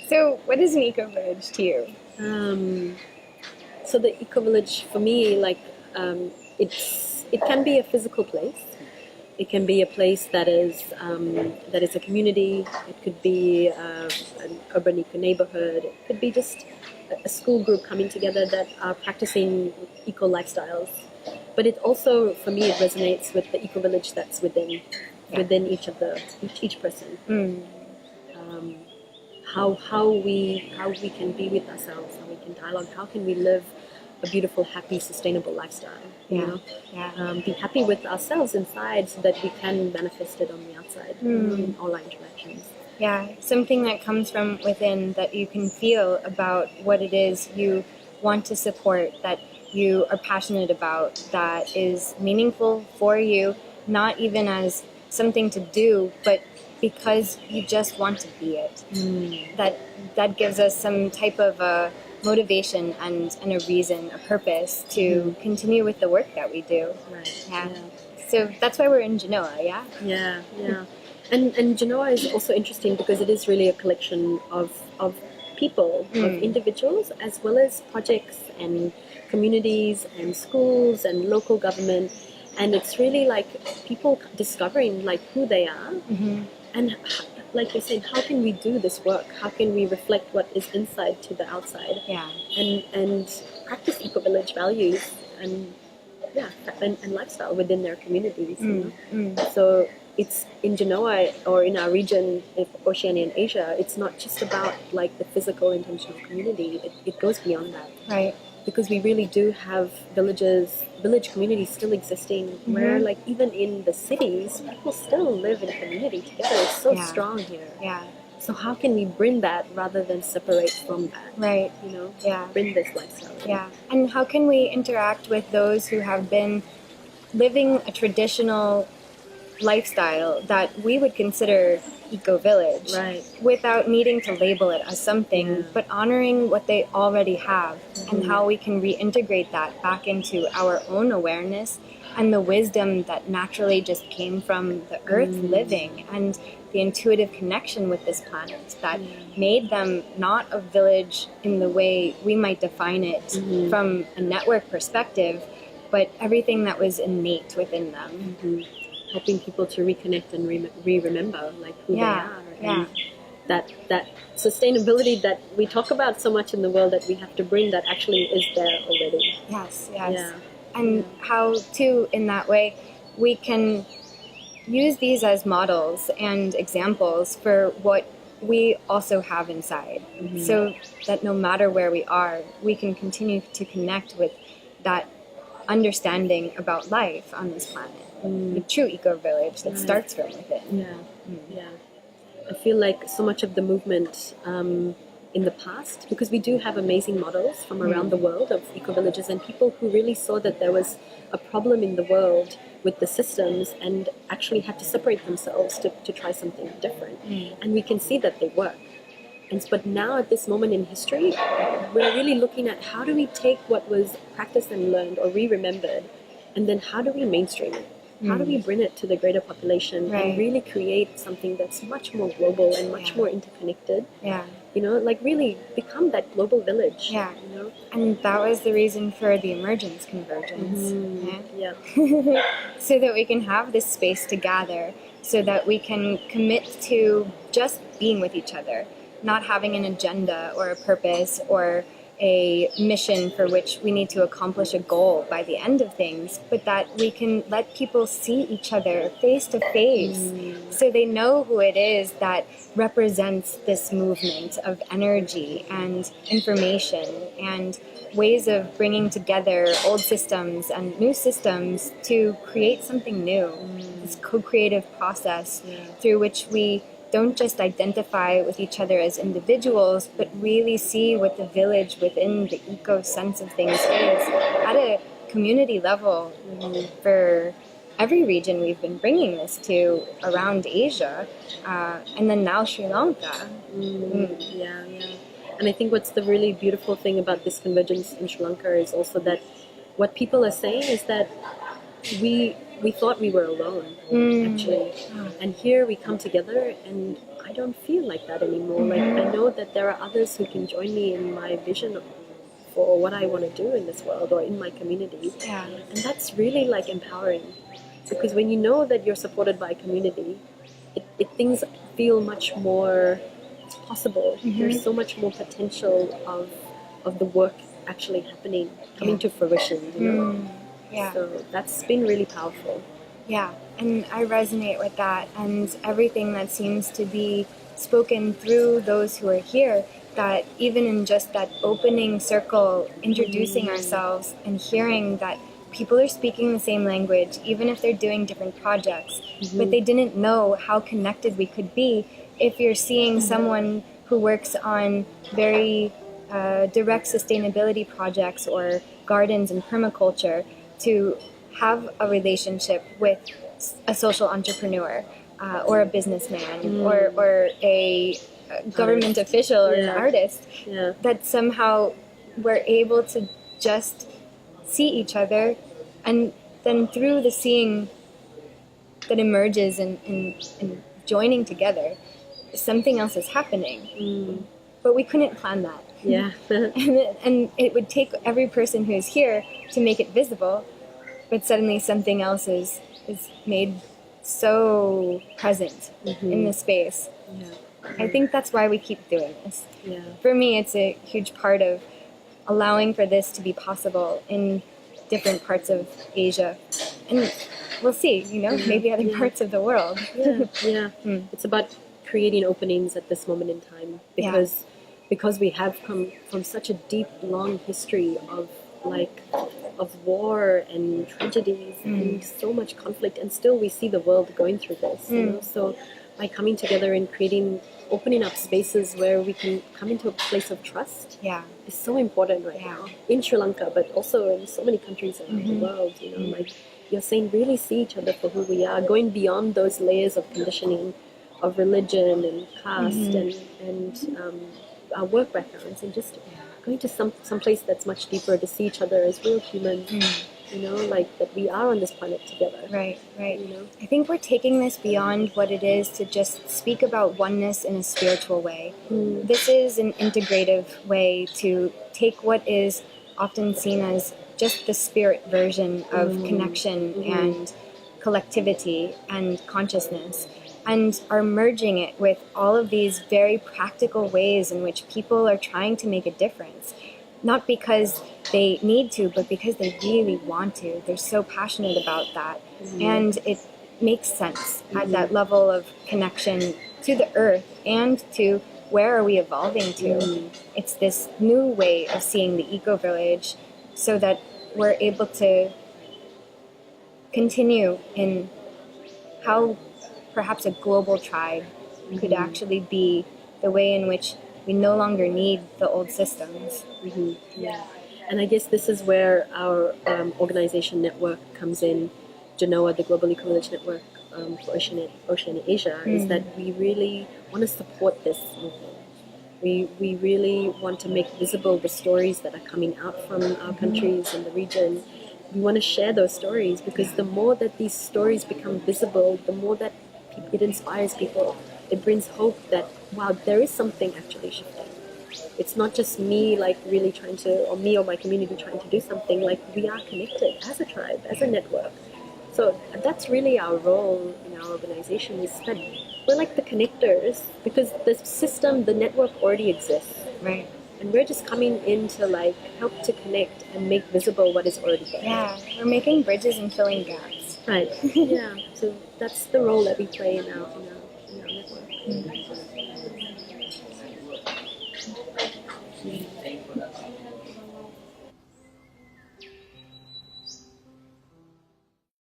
So what is an eco-village to you? So the eco village for me, it can be a physical place. It can be a place that is a community. It could be an urban eco neighborhood. It could be just a school group coming together that are practicing eco lifestyles. But it also, for me, it resonates with the eco village that's within each person. How we can be with ourselves, how we can dialogue, how can we live a beautiful, happy, sustainable lifestyle. Be happy with ourselves inside so that we can manifest it on the outside in all our interactions. Yeah, something that comes from within that you can feel about what it is you want to support, that you are passionate about, that is meaningful for you, not even as something to do, but because you just want to be it. That gives us some type of a motivation and a reason, a purpose to continue with the work that we do. Right. Yeah. So that's why we're in Genoa, yeah? Yeah. And Genoa is also interesting because it is really a collection of people, of individuals, as well as projects and communities and schools and local government. And it's really like people discovering like who they are. And like you said, how can we do this work? How can we reflect what is inside to the outside? Yeah. And practice eco-village values and lifestyle within their communities. So it's in Genoa or in our region of Oceania and Asia, it's not just about like the physical intentional community. It goes beyond that. Right. Because we really do have village communities still existing where like even in the cities, people still live in community together. It's so strong here. Yeah. So how can we bring that rather than separate from that? Right. Bring this lifestyle. Yeah. And how can we interact with those who have been living a traditional lifestyle that we would consider eco-village, right, without needing to label it as something, but honoring what they already have and how we can reintegrate that back into our own awareness and the wisdom that naturally just came from the earth living and the intuitive connection with this planet that made them not a village in the way we might define it from a network perspective, but everything that was innate within them. Helping people to reconnect and remember like who they are, and that sustainability that we talk about so much in the world that we have to bring, that actually is there already. Yes. And how too in that way we can use these as models and examples for what we also have inside, so that no matter where we are, we can continue to connect with that understanding about life on this planet. The true eco-village that starts from within. I feel like so much of the movement in the past, because we do have amazing models from around the world of eco-villages and people who really saw that there was a problem in the world with the systems and actually had to separate themselves to try something different. And we can see that they work. But now at this moment in history, we're really looking at how do we take what was practiced and learned or re-remembered, and then how do we mainstream it? How do we bring it to the greater population and really create something that's much more global and much more interconnected? Like really become that global village. And that was the reason for the Emergence Convergence. So that we can have this space to gather, so that we can commit to just being with each other, not having an agenda or a purpose or a mission for which we need to accomplish a goal by the end of things, but that we can let people see each other face to face so they know who it is that represents this movement of energy and information and ways of bringing together old systems and new systems to create something new. This co-creative process through which we don't just identify with each other as individuals, but really see what the village within the eco sense of things is at a community level. For every region we've been bringing this to around Asia, and then now Sri Lanka. And I think what's the really beautiful thing about this convergence in Sri Lanka is also that what people are saying is that we we thought we were alone, actually. And here we come together, and I don't feel like that anymore. Like, I know that there are others who can join me in my vision for what I want to do in this world or in my community. Yeah. And that's really like empowering, because when you know that you're supported by a community, things feel much more possible. There's so much more potential of the work actually happening, coming to fruition, you know. Yeah. So that's been really powerful. Yeah, and I resonate with that, and everything that seems to be spoken through those who are here, that even in just that opening circle, introducing ourselves and hearing that people are speaking the same language, even if they're doing different projects, but they didn't know how connected we could be. If you're seeing someone who works on very direct sustainability projects or gardens and permaculture, to have a relationship with a social entrepreneur or a businessman or a government official or an artist, that somehow we're able to just see each other, and then through the seeing that emerges in joining together, something else is happening. But we couldn't plan that. Yeah. and it would take every person who is here to make it visible, but suddenly something else is made so present in the space. I think that's why we keep doing this. For me, it's a huge part of allowing for this to be possible in different parts of Asia, and we'll see, maybe other parts of the world. It's about creating openings at this moment in time, because we have come from such a deep, long history of war and tragedies and so much conflict, and still we see the world going through this. So by coming together and opening up spaces where we can come into a place of trust is so important right now in Sri Lanka, but also in so many countries around the world. Like you're saying, really see each other for who we are, going beyond those layers of conditioning of religion and caste and our work backgrounds, and just going to some place that's much deeper, to see each other as real humans, like that we are on this planet together. Right. I think we're taking this beyond what it is to just speak about oneness in a spiritual way. This is an integrative way to take what is often seen as just the spirit version of connection and collectivity and consciousness, and are merging it with all of these very practical ways in which people are trying to make a difference. Not because they need to, but because they really want to. They're so passionate about that. And it makes sense at that level of connection to the earth and to where are we evolving to. It's this new way of seeing the eco-village, so that we're able to continue in how perhaps a global tribe could actually be the way in which we no longer need the old systems. And I guess this is where our organization network comes in, Genoa, the Global Eco-Village Network for Oceania Asia, is that we really want to support this movement. We really want to make visible the stories that are coming out from our countries and the region. We want to share those stories, because the more that these stories become visible, the more that it inspires people. It brings hope that, wow, there is something actually shifting. It's not just me really trying to, or me or my community trying to do something. Like, we are connected as a tribe, as a network. So that's really our role in our organization, is that we're like the connectors, because the system, the network already exists. Right. And we're just coming in to help to connect and make visible what is already there. Yeah, we're making bridges and filling gaps. Right. So that's the role that we play in our network.